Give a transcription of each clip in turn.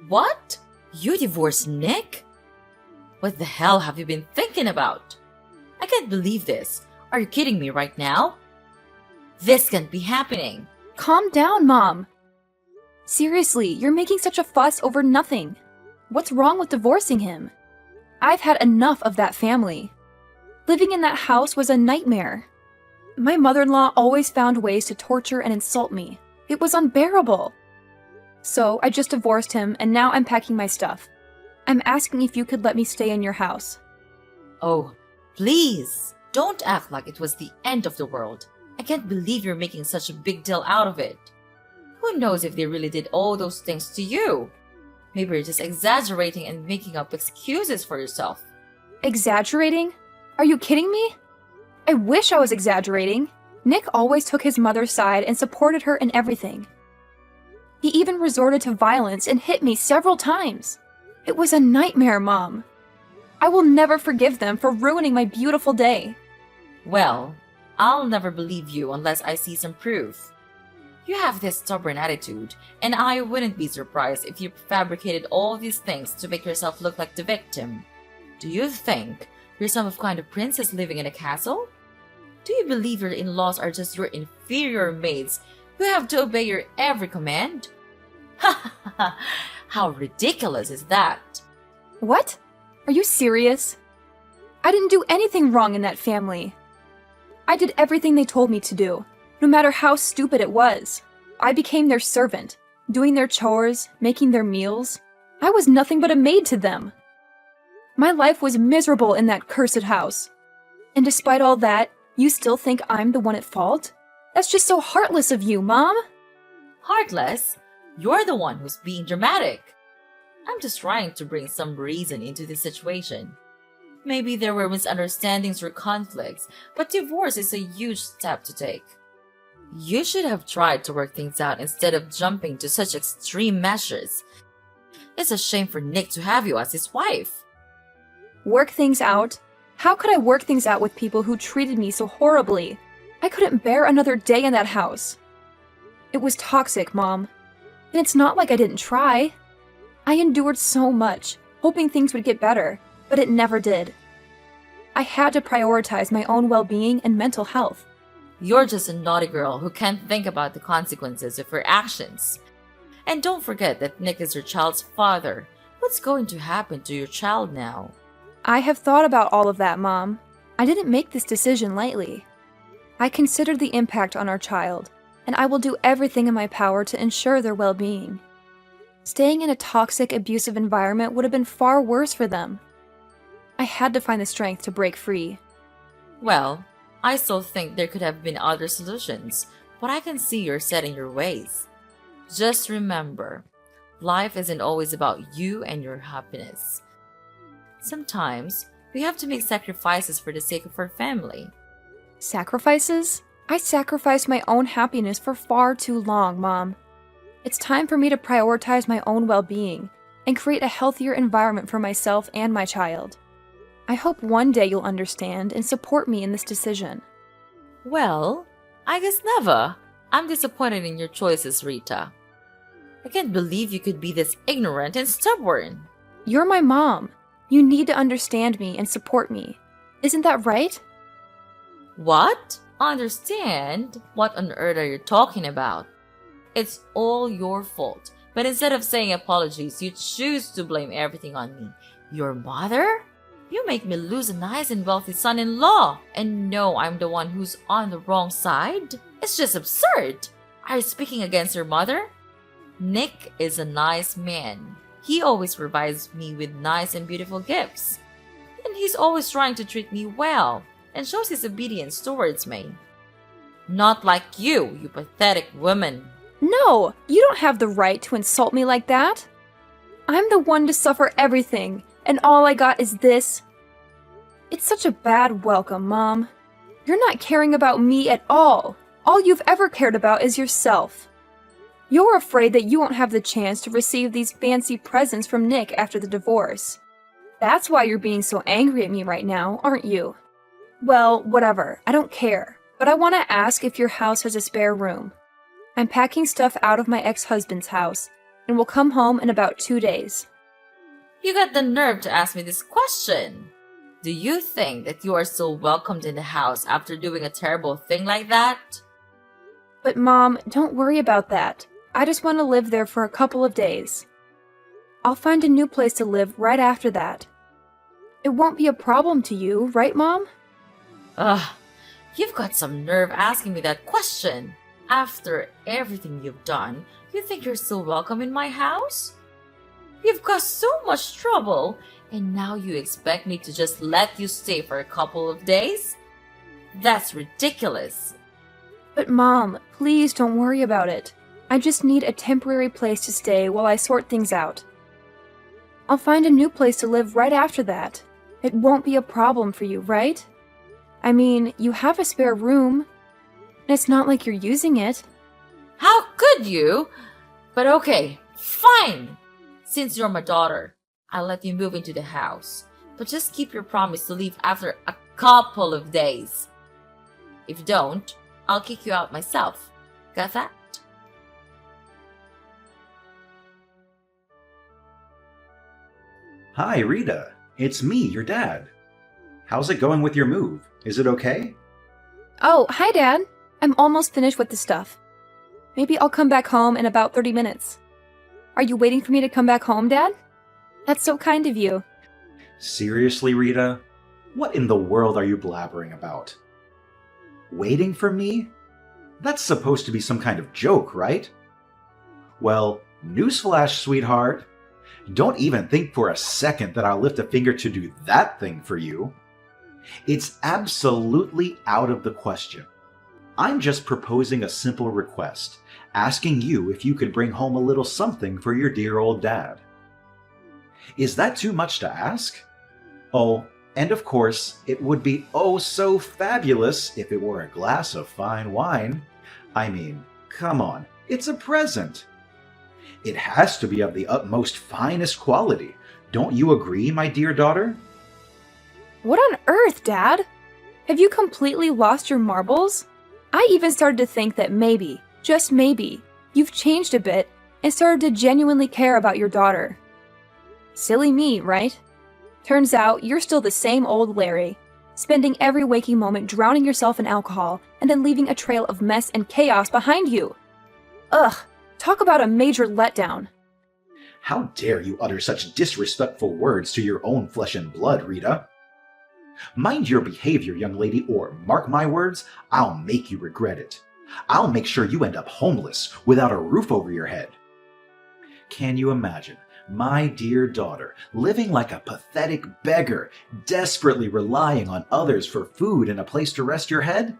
What? You divorced Nick? What the hell have you been thinking about? I can't believe this. Are you kidding me right now? This can't be happening. Calm down, Mom. Seriously, you're making such a fuss over nothing. What's wrong with divorcing him? I've had enough of that family. Living in that house was a nightmare. My mother-in-law always found ways to torture and insult me. It was unbearable. So I just divorced him, and now I'm packing my stuff. I'm asking if you could let me stay in your house. Oh, please, don't act like it was the end of the world. I can't believe you're making such a big deal out of it. Who knows if they really did all those things to you? Maybe you're just exaggerating and making up excuses for yourself. Exaggerating? Are you kidding me? I wish I was exaggerating. Nick always took his mother's side and supported her in everything. He even resorted to violence and hit me several times. It was a nightmare, Mom. I will never forgive them for ruining my beautiful day. Well, I'll never believe you unless I see some proof. You have this stubborn attitude, and I wouldn't be surprised if you fabricated all these things to make yourself look like the victim. Do you think you're some kind of princess living in a castle? Do you believe your in-laws are just your inferior maids who have to obey your every command? Ha ha ha! How ridiculous is that? What? Are you serious? I didn't do anything wrong in that family. I did everything they told me to do, no matter how stupid it was. I became their servant, doing their chores, making their meals. I was nothing but a maid to them. My life was miserable in that cursed house. And despite all that, you still think I'm the one at fault? That's just so heartless of you, Mom. Heartless? You're the one who's being dramatic. I'm just trying to bring some reason into this situation. Maybe there were misunderstandings or conflicts, but divorce is a huge step to take. You should have tried to work things out instead of jumping to such extreme measures. It's a shame for Nick to have you as his wife. Work things out? How could I work things out with people who treated me so horribly? I couldn't bear another day in that house. It was toxic, Mom. And it's not like I didn't try. I endured so much, hoping things would get better, but it never did. I had to prioritize my own well-being and mental health. You're just a naughty girl who can't think about the consequences of her actions. And don't forget that Nick is your child's father. What's going to happen to your child now? I have thought about all of that, Mom. I didn't make this decision lightly. I considered the impact on our child, and I will do everything in my power to ensure their well-being. Staying in a toxic, abusive environment would have been far worse for them. I had to find the strength to break free. Well, I still think there could have been other solutions, but I can see you're set in your ways. Just remember, life isn't always about you and your happiness. Sometimes, we have to make sacrifices for the sake of our family. Sacrifices? I sacrificed my own happiness for far too long, Mom. It's time for me to prioritize my own well-being and create a healthier environment for myself and my child. I hope one day you'll understand and support me in this decision. Well, I guess never. I'm disappointed in your choices, Rita. I can't believe you could be this ignorant and stubborn. You're my mom. You need to understand me and support me. Isn't that right? What? Understand? What on earth are you talking about? It's all your fault. But instead of saying apologies, you choose to blame everything on me. Your mother? You make me lose a nice and wealthy son-in-law and know I'm the one who's on the wrong side? It's just absurd. Are you speaking against your mother? Nick is a nice man. He always provides me with nice and beautiful gifts. And he's always trying to treat me well and shows his obedience towards me. Not like you pathetic woman. No, you don't have the right to insult me like that. I'm the one to suffer everything, and all I got is this. It's such a bad welcome, Mom. You're not caring about me at all. All you've ever cared about is yourself. You're afraid that you won't have the chance to receive these fancy presents from Nick after the divorce. That's why you're being so angry at me right now, aren't you? Well, whatever. I don't care. But I want to ask if your house has a spare room. I'm packing stuff out of my ex-husband's house, and will come home in about 2 days. You got the nerve to ask me this question. Do you think that you are still welcomed in the house after doing a terrible thing like that? But Mom, don't worry about that. I just want to live there for a couple of days. I'll find a new place to live right after that. It won't be a problem to you, right, Mom? Ugh, you've got some nerve asking me that question. After everything you've done, you think you're still welcome in my house? You've caused so much trouble, and now you expect me to just let you stay for a couple of days? That's ridiculous. But Mom, please don't worry about it. I just need a temporary place to stay while I sort things out. I'll find a new place to live right after that. It won't be a problem for you, right? I mean, you have a spare room, and it's not like you're using it. How could you? But okay, fine. Since you're my daughter, I'll let you move into the house. But just keep your promise to leave after a couple of days. If you don't, I'll kick you out myself. Got that? Hi, Rita. It's me, your dad. How's it going with your move? Is it okay? Oh, hi, Dad. I'm almost finished with the stuff. Maybe I'll come back home in about 30 minutes. Are you waiting for me to come back home, Dad? That's so kind of you. Seriously, Rita? What in the world are you blabbering about? Waiting for me? That's supposed to be some kind of joke, right? Well, newsflash, sweetheart. Don't even think for a second that I'll lift a finger to do that thing for you. It's absolutely out of the question. I'm just proposing a simple request, asking you if you could bring home a little something for your dear old dad. Is that too much to ask? Oh, and of course, it would be oh so fabulous if it were a glass of fine wine. I mean, come on, it's a present. It has to be of the utmost finest quality. Don't you agree, my dear daughter? What on earth, Dad? Have you completely lost your marbles? I even started to think that maybe, just maybe, you've changed a bit and started to genuinely care about your daughter. Silly me, right? Turns out you're still the same old Larry, spending every waking moment drowning yourself in alcohol and then leaving a trail of mess and chaos behind you. Ugh, talk about a major letdown. How dare you utter such disrespectful words to your own flesh and blood, Rita? Mind your behavior, young lady, or mark my words, I'll make you regret it. I'll make sure you end up homeless without a roof over your head. Can you imagine my dear daughter living like a pathetic beggar, desperately relying on others for food and a place to rest your head?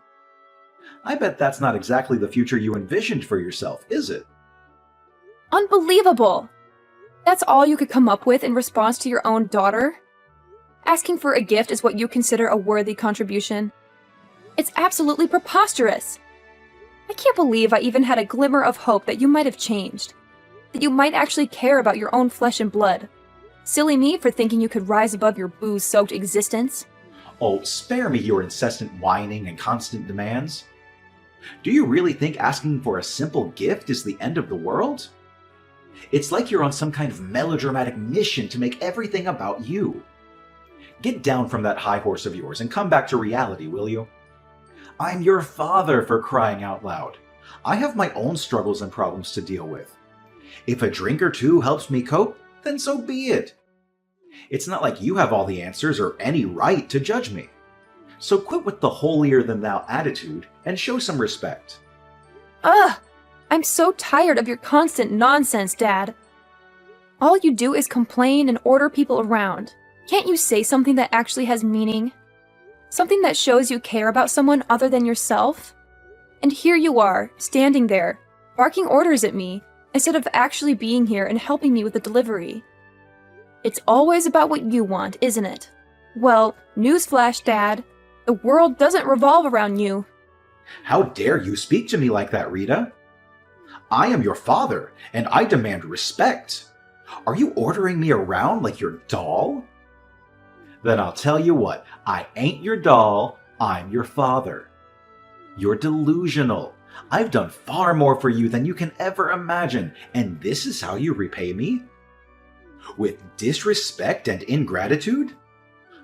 I bet that's not exactly the future you envisioned for yourself, is it? Unbelievable! That's all you could come up with in response to your own daughter? Asking for a gift is what you consider a worthy contribution? It's absolutely preposterous! I can't believe I even had a glimmer of hope that you might have changed. That you might actually care about your own flesh and blood. Silly me for thinking you could rise above your booze-soaked existence. Oh, spare me your incessant whining and constant demands. Do you really think asking for a simple gift is the end of the world? It's like you're on some kind of melodramatic mission to make everything about you. Get down from that high horse of yours and come back to reality, will you? I'm your father, for crying out loud. I have my own struggles and problems to deal with. If a drink or two helps me cope, then so be it. It's not like you have all the answers or any right to judge me. So quit with the holier-than-thou attitude and show some respect. Ugh! I'm so tired of your constant nonsense, Dad. All you do is complain and order people around. Can't you say something that actually has meaning? Something that shows you care about someone other than yourself? And here you are, standing there, barking orders at me, instead of actually being here and helping me with the delivery. It's always about what you want, isn't it? Well, newsflash, Dad. The world doesn't revolve around you. How dare you speak to me like that, Rita? I am your father, and I demand respect. Are you ordering me around like your doll? Then I'll tell you what, I ain't your doll, I'm your father. You're delusional. I've done far more for you than you can ever imagine, and this is how you repay me? With disrespect and ingratitude?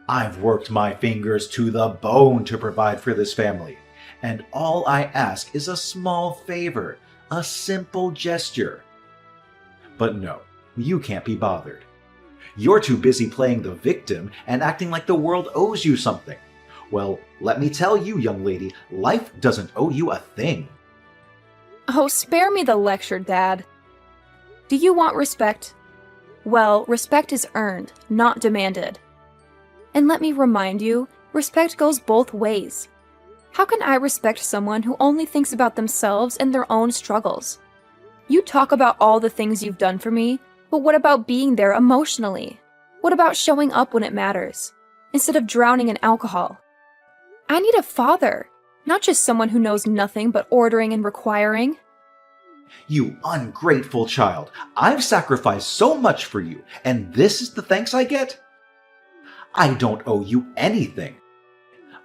I've worked my fingers to the bone to provide for this family, and all I ask is a small favor, a simple gesture. But no, you can't be bothered. You're too busy playing the victim and acting like the world owes you something. Well, let me tell you, young lady, life doesn't owe you a thing. Oh, spare me the lecture, Dad. Do you want respect? Well, respect is earned, not demanded. And let me remind you, respect goes both ways. How can I respect someone who only thinks about themselves and their own struggles? You talk about all the things you've done for me, but what about being there emotionally? What about showing up when it matters, instead of drowning in alcohol? I need a father, not just someone who knows nothing but ordering and requiring. You ungrateful child, I've sacrificed so much for you, and this is the thanks I get? I don't owe you anything.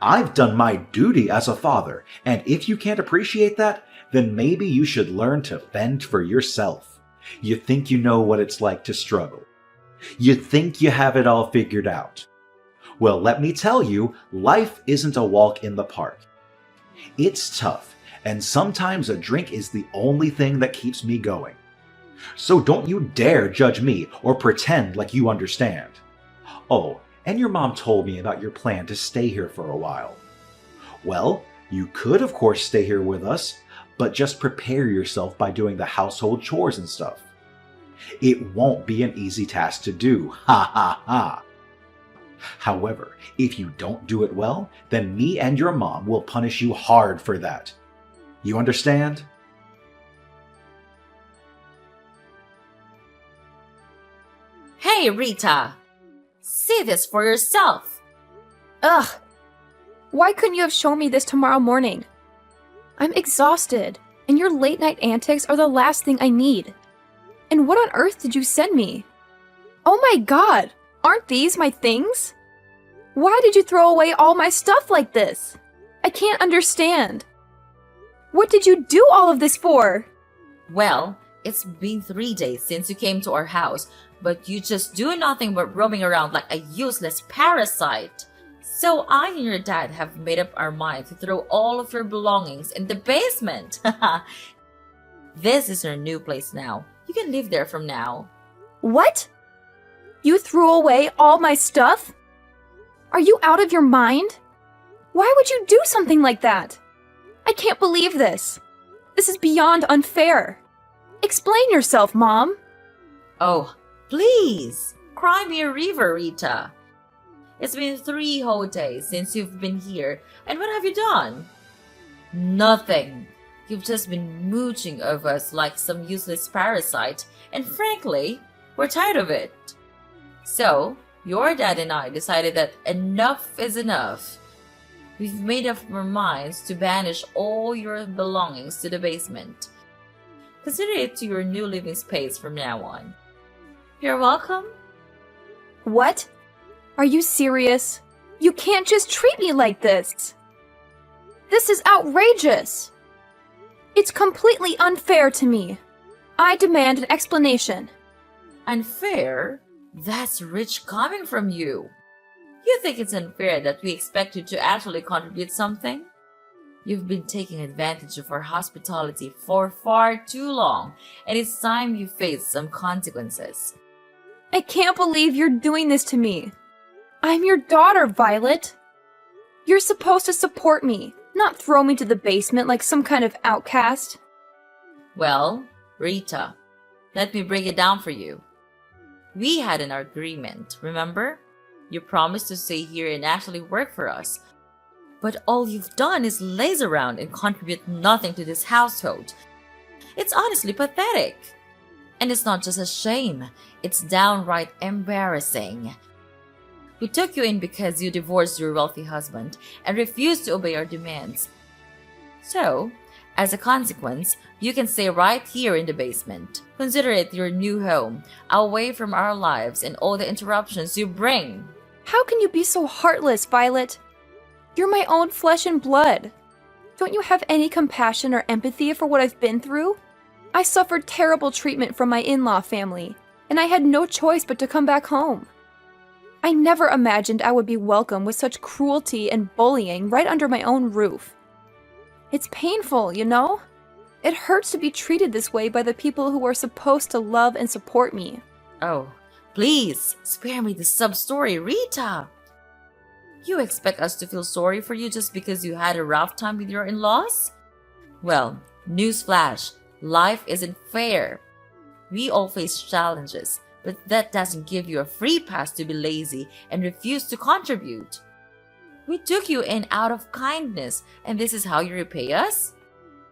I've done my duty as a father, and if you can't appreciate that, then maybe you should learn to fend for yourself. You think you know what it's like to struggle. You think you have it all figured out. Well, let me tell you, life isn't a walk in the park. It's tough, and sometimes a drink is the only thing that keeps me going. So don't you dare judge me or pretend like you understand. Oh, and your mom told me about your plan to stay here for a while. Well, you could of course stay here with us, but just prepare yourself by doing the household chores and stuff. It won't be an easy task to do, ha ha ha. However, if you don't do it well, then me and your mom will punish you hard for that. You understand? Hey, Rita! See this for yourself! Ugh! Why couldn't you have shown me this tomorrow morning? I'm exhausted, and your late-night antics are the last thing I need. And what on earth did you send me? Oh my god! Aren't these my things? Why did you throw away all my stuff like this? I can't understand. What did you do all of this for? Well, it's been 3 days since you came to our house, but you just do nothing but roaming around like a useless parasite. So I and your dad have made up our mind to throw all of your belongings in the basement. This is your new place now. You can live there from now. What? You threw away all my stuff? Are you out of your mind? Why would you do something like that? I can't believe this. This is beyond unfair. Explain yourself, Mom. Oh, please! Cry me a river, Rita. It's been 3 whole days since you've been here, and what have you done? Nothing. You've just been mooching over us like some useless parasite, and frankly, we're tired of it. So, your dad and I decided that enough is enough. We've made up our minds to banish all your belongings to the basement. Consider it your new living space from now on. You're welcome. What? Are you serious? You can't just treat me like this. This is outrageous. It's completely unfair to me. I demand an explanation. Unfair? That's rich coming from you. You think it's unfair that we expect you to actually contribute something? You've been taking advantage of our hospitality for far too long, and it's time you face some consequences. I can't believe you're doing this to me. I'm your daughter, Violet. You're supposed to support me, not throw me to the basement like some kind of outcast. Well, Rita, let me break it down for you. We had an agreement, remember? You promised to stay here and actually work for us. But all you've done is laze around and contribute nothing to this household. It's honestly pathetic. And it's not just a shame, it's downright embarrassing. We took you in because you divorced your wealthy husband and refused to obey our demands. So, as a consequence, you can stay right here in the basement. Consider it your new home, away from our lives and all the interruptions you bring. How can you be so heartless, Violet? You're my own flesh and blood. Don't you have any compassion or empathy for what I've been through? I suffered terrible treatment from my in-law family, and I had no choice but to come back home. I never imagined I would be welcome with such cruelty and bullying right under my own roof. It's painful, you know? It hurts to be treated this way by the people who are supposed to love and support me. Oh, please, spare me the sub-story, Rita! You expect us to feel sorry for you just because you had a rough time with your in-laws? Well, newsflash, life isn't fair. We all face challenges, but that doesn't give you a free pass to be lazy and refuse to contribute. We took you in out of kindness, and this is how you repay us?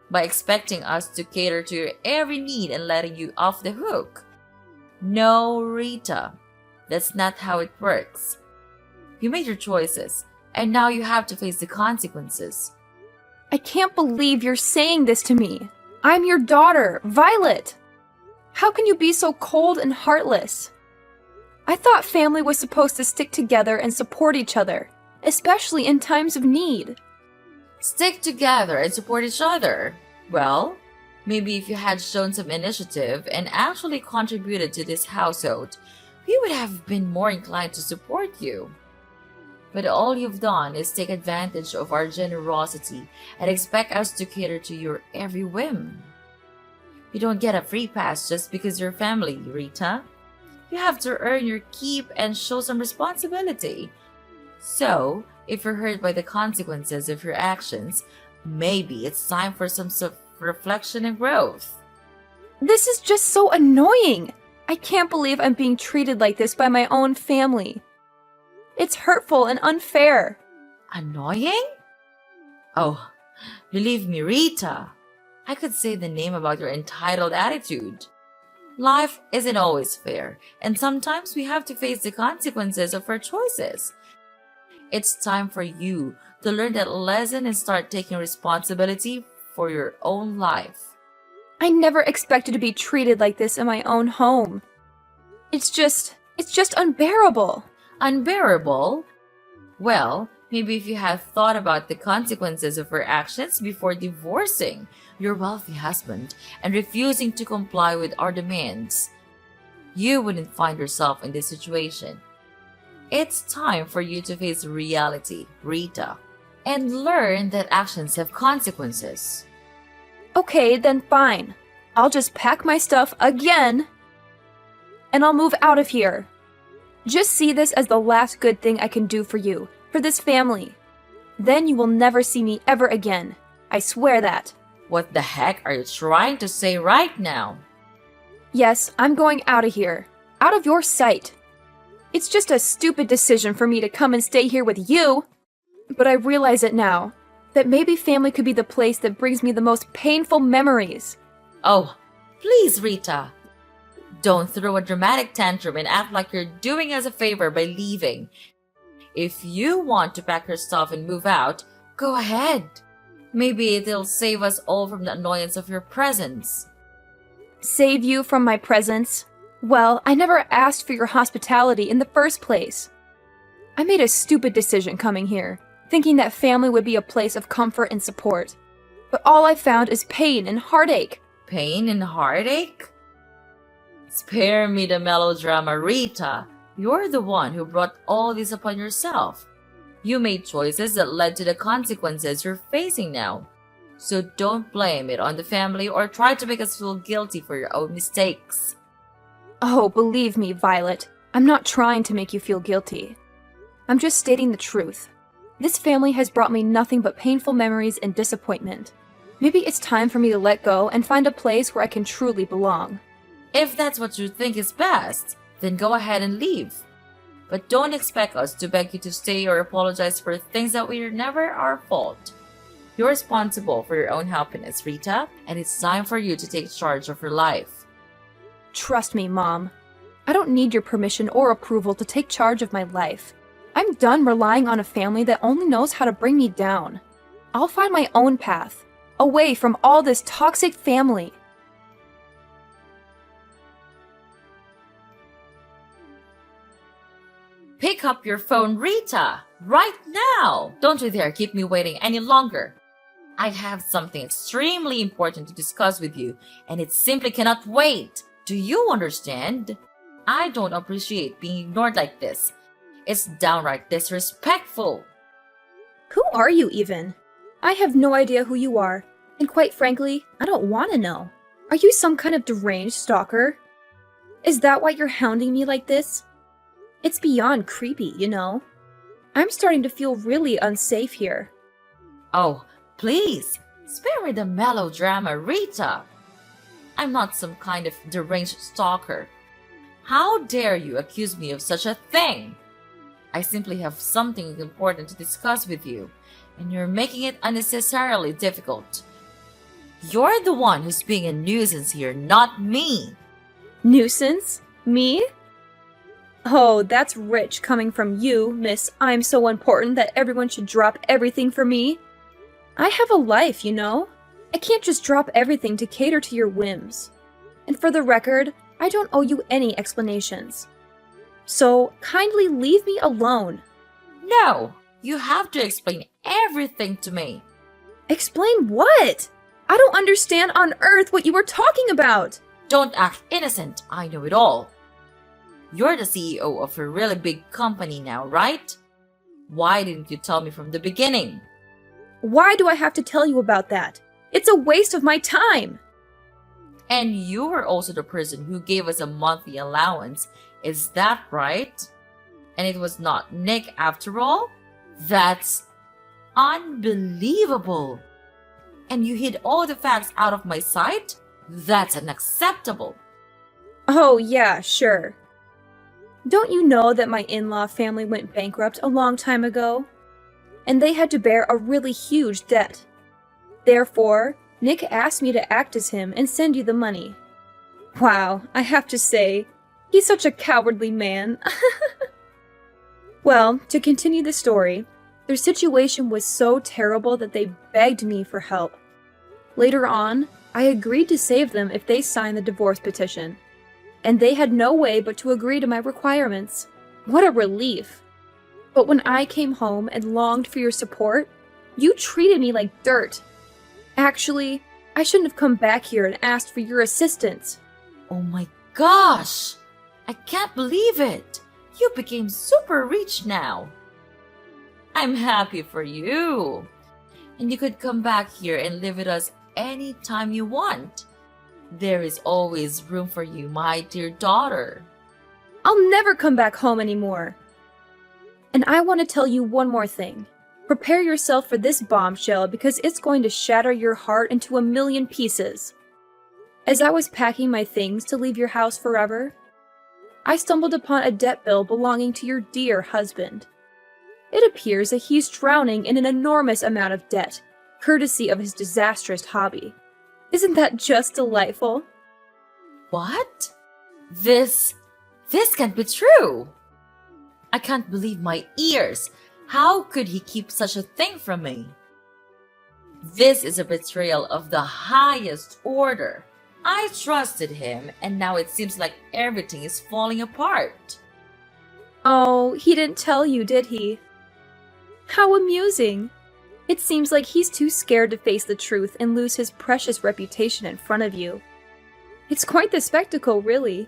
By expecting us to cater to your every need and letting you off the hook. No, Rita, that's not how it works. You made your choices, and now you have to face the consequences. I can't believe you're saying this to me. I'm your daughter, Violet. How can you be so cold and heartless? I thought family was supposed to stick together and support each other, especially in times of need. Stick together and support each other. Well, maybe if you had shown some initiative and actually contributed to this household, we would have been more inclined to support you. But all you've done is take advantage of our generosity and expect us to cater to your every whim. You don't get a free pass just because you're family, Rita. You have to earn your keep and show some responsibility. So, if you're hurt by the consequences of your actions, maybe it's time for some reflection and growth. This is just so annoying. I can't believe I'm being treated like this by my own family. It's hurtful and unfair. Annoying? Oh, believe me, Rita. I could say the name about your entitled attitude. Life isn't always fair, and sometimes we have to face the consequences of our choices. It's time for you to learn that lesson and start taking responsibility for your own life. I never expected to be treated like this in my own home. It's just unbearable. Unbearable? Well, maybe if you had thought about the consequences of her actions before divorcing your wealthy husband and refusing to comply with our demands, you wouldn't find yourself in this situation. It's time for you to face reality, Rita, and learn that actions have consequences. Okay, then fine. I'll just pack my stuff again, and I'll move out of here. Just see this as the last good thing I can do for you, for this family. Then you will never see me ever again. I swear that. What the heck are you trying to say right now? Yes, I'm going out of here. Out of your sight. It's just a stupid decision for me to come and stay here with you. But I realize it now, that maybe family could be the place that brings me the most painful memories. Oh, please, Rita. Don't throw a dramatic tantrum and act like you're doing us a favor by leaving. If you want to pack your stuff and move out, go ahead. Maybe it'll save us all from the annoyance of your presence. Save you from my presence? Well, I never asked for your hospitality in the first place. I made a stupid decision coming here, thinking that family would be a place of comfort and support. But all I found is pain and heartache. Pain and heartache? Spare me the melodrama, Rita. You're the one who brought all this upon yourself. You made choices that led to the consequences you're facing now. So don't blame it on the family or try to make us feel guilty for your own mistakes. Oh, believe me, Violet, I'm not trying to make you feel guilty. I'm just stating the truth. This family has brought me nothing but painful memories and disappointment. Maybe it's time for me to let go and find a place where I can truly belong. If that's what you think is best, then go ahead and leave. But don't expect us to beg you to stay or apologize for things that were never our fault. You're responsible for your own happiness, Rita, and it's time for you to take charge of your life. Trust me, Mom. I don't need your permission or approval to take charge of my life. I'm done relying on a family that only knows how to bring me down. I'll find my own path, away from all this toxic family. Pick up your phone, Rita! Right now! Don't you dare keep me waiting any longer. I have something extremely important to discuss with you, and it simply cannot wait. Do you understand? I don't appreciate being ignored like this. It's downright disrespectful. Who are you even? I have no idea who you are, and quite frankly, I don't want to know. Are you some kind of deranged stalker? Is that why you're hounding me like this? It's beyond creepy, you know. I'm starting to feel really unsafe here. Oh, please, spare me the melodrama, Rita. I'm not some kind of deranged stalker. How dare you accuse me of such a thing? I simply have something important to discuss with you, and you're making it unnecessarily difficult. You're the one who's being a nuisance here, not me. Nuisance? Me? Oh, that's rich coming from you, Miss I'm so important that everyone should drop everything for me. I have a life, you know. I can't just drop everything to cater to your whims. And for the record, I don't owe you any explanations. So kindly leave me alone. No, you have to explain everything to me. Explain what? I don't understand on earth what you were talking about. Don't act innocent, I know it all. You're the CEO of a really big company now, right? Why didn't you tell me from the beginning? Why do I have to tell you about that? It's a waste of my time. And you were also the person who gave us a monthly allowance, is that right? And it was not Nick after all? That's unbelievable. And you hid all the facts out of my sight? That's unacceptable. Oh, yeah, sure. Don't you know that my in-law family went bankrupt a long time ago? And they had to bear a really huge debt. Therefore, Nick asked me to act as him and send you the money. Wow, I have to say, he's such a cowardly man. Well, to continue the story, their situation was so terrible that they begged me for help. Later on, I agreed to save them if they signed the divorce petition. And they had no way but to agree to my requirements. What a relief! But when I came home and longed for your support, you treated me like dirt. Actually, I shouldn't have come back here and asked for your assistance. Oh my gosh! I can't believe it! You became super rich now. I'm happy for you. And you could come back here and live with us anytime you want. There is always room for you, my dear daughter. I'll never come back home anymore. And I want to tell you one more thing. Prepare yourself for this bombshell because it's going to shatter your heart into a million pieces. As I was packing my things to leave your house forever, I stumbled upon a debt bill belonging to your dear husband. It appears that he's drowning in an enormous amount of debt, courtesy of his disastrous hobby. Isn't that just delightful? What? This can't be true. I can't believe my ears. How could he keep such a thing from me? This is a betrayal of the highest order. I trusted him, and now it seems like everything is falling apart. Oh, he didn't tell you, did he? How amusing. It seems like he's too scared to face the truth and lose his precious reputation in front of you. It's quite the spectacle, really.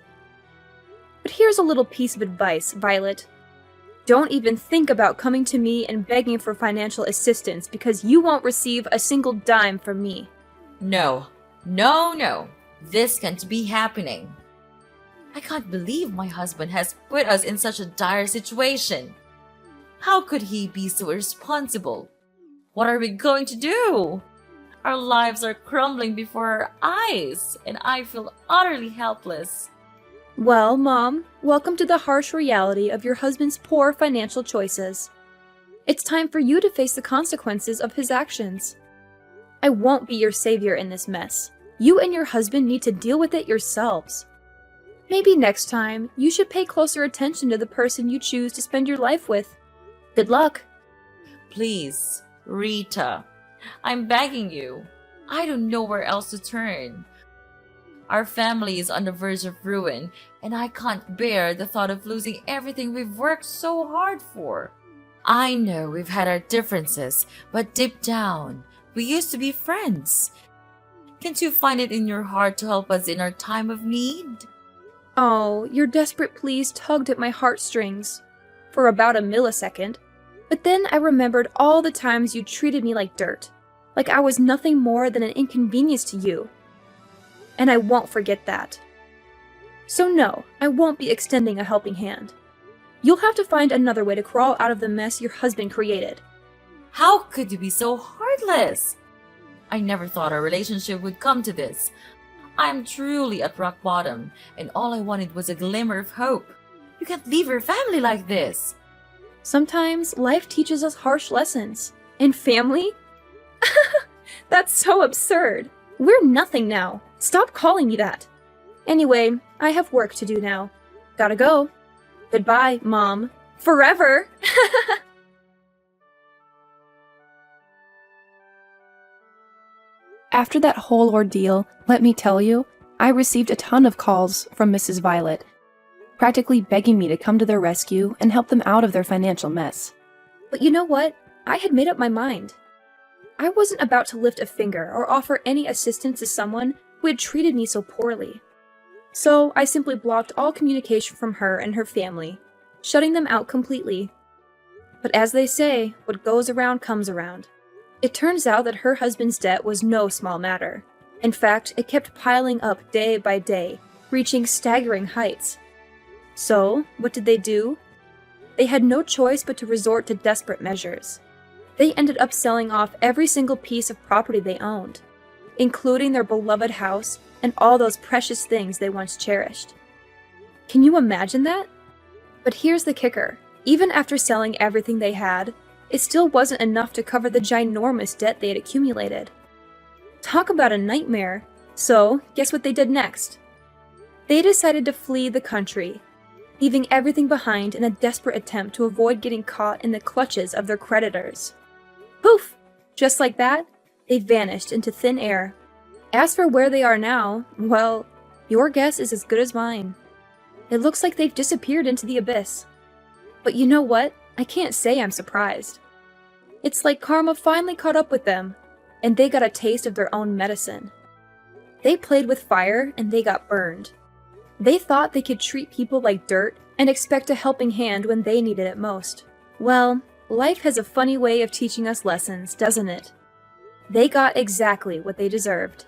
But here's a little piece of advice, Violet. Don't even think about coming to me and begging for financial assistance because you won't receive a single dime from me. No, no, no. This can't be happening. I can't believe my husband has put us in such a dire situation. How could he be so irresponsible? What are we going to do? Our lives are crumbling before our eyes, and I feel utterly helpless. Well, Mom, welcome to the harsh reality of your husband's poor financial choices. It's time for you to face the consequences of his actions. I won't be your savior in this mess. You and your husband need to deal with it yourselves. Maybe next time, you should pay closer attention to the person you choose to spend your life with. Good luck. Please, Rita, I'm begging you. I don't know where else to turn. Our family is on the verge of ruin, and I can't bear the thought of losing everything we've worked so hard for. I know we've had our differences, but deep down, We used to be friends. Can't you find it in your heart to help us in our time of need? Oh, your desperate pleas tugged at my heartstrings for about a millisecond. But then I remembered all the times you treated me like dirt, like I was nothing more than an inconvenience to you. And I won't forget that. So no, I won't be extending a helping hand. You'll have to find another way to crawl out of the mess your husband created. How could you be so heartless? I never thought our relationship would come to this. I'm truly at rock bottom, and all I wanted was a glimmer of hope. You can't leave your family like this. Sometimes life teaches us harsh lessons. And family? That's so absurd. We're nothing now. Stop calling me that. Anyway, I have work to do now. Gotta go. Goodbye, Mom. Forever! After that whole ordeal, let me tell you, I received a ton of calls from Mrs. Violet, practically begging me to come to their rescue and help them out of their financial mess. But you know what? I had made up my mind. I wasn't about to lift a finger or offer any assistance to someone who had treated me so poorly. So I simply blocked all communication from her and her family, shutting them out completely. But as they say, what goes around comes around. It turns out that her husband's debt was no small matter. In fact, it kept piling up day by day, reaching staggering heights. So, what did they do? They had no choice but to resort to desperate measures. They ended up selling off every single piece of property they owned, including their beloved house and all those precious things they once cherished. Can you imagine that? But here's the kicker. Even after selling everything they had, it still wasn't enough to cover the ginormous debt they had accumulated. Talk about a nightmare. So, guess what they did next? They decided to flee the country, leaving everything behind in a desperate attempt to avoid getting caught in the clutches of their creditors. Poof! Just like that, they vanished into thin air. As for where they are now, well, your guess is as good as mine. It looks like they've disappeared into the abyss. But you know what? I can't say I'm surprised. It's like karma finally caught up with them, and they got a taste of their own medicine. They played with fire, and they got burned. They thought they could treat people like dirt and expect a helping hand when they needed it most. Well, life has a funny way of teaching us lessons, doesn't it? They got exactly what they deserved.